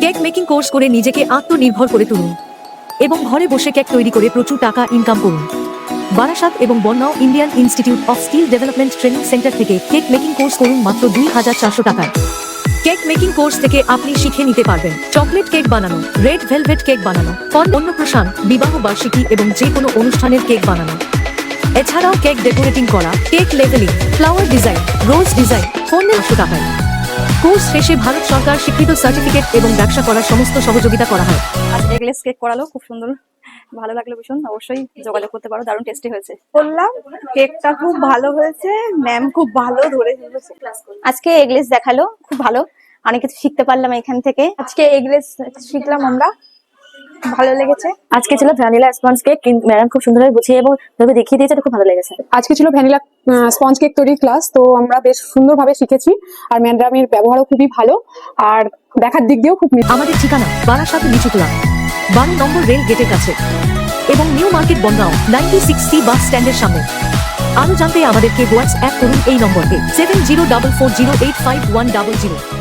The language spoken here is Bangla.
কেক মেকিং কোর্স করে নিজেকে আত্মনির্ভর করে তুলুন এবং ঘরে বসে কেক তৈরি করে প্রচুর টাকা ইনকাম করুন। বারাসাত এবং বন্নাও Indian Institute of Skill Development training centre থেকে কেক মেকিং কোর্স করুন মাত্র 2400 টাকায়। কেক মেকিং কোর্স থেকে আপনি শিখে নিতে পারবেন চকলেট কেক বানানো, রেড ভেলভেট কেক বানানো, অন্নপ্রাশন, বিবাহ বার্ষিকী এবং যে কোনো অনুষ্ঠানের কেক বানানো। এছাড়াও কেক ডেকোরেটিং করা, কেক লেভেলিং, ফ্লাওয়ার ডিজাইন, রোজ ডিজাইন, 900 টাকায়। কোর্স শেষে ভারত সরকার স্বীকৃত সার্টিফিকেট এবং ব্যবসা করার সমস্ত সহযোগিতা করা হয়। আজ এগলেস কেক করালো, খুব সুন্দর, ভালো লাগলো ভীষণ। অবশ্যই যোগাযোগ করতে পারো, দারুণ টেস্টি হয়েছে। বললাম কেকটা খুব ভালো হয়েছে, ম্যাম খুব ভালো ধরে দিয়েছে। আজকে এগলেস দেখালো, খুব ভালো, অনেক কিছু শিখতে পারলাম এখান থেকে। আজকে এগলেস শিখলাম আমরা, ভালো লেগেছে। আজকে ছিল ভ্যানিলা স্পঞ্জ কেক, ম্যাডাম খুব সুন্দরভাবে বুঝিয়ে এবং ভাবে দেখিয়ে দিয়েছে, খুব ভালো লেগেছে। আজকে ছিল ভ্যানিলা স্পঞ্জ কেক তৈরির ক্লাস, তো আমরা বেশ সুন্দরভাবে শিখেছি আর ম্যাডামের ব্যবহারও খুবই ভালো আর দেখার দিক দিয়েও খুব আমাদের ঠিকানা বারাসাত লিচুতলা 12 নম্বর রেল গেটের কাছে এবং নিউ মার্কেট বনগাঁও 96C বাস স্ট্যান্ডের সামনে। আরো জানতে আমাদেরকে হোয়াটসঅ্যাপ করুন এই নম্বরে 7044085100।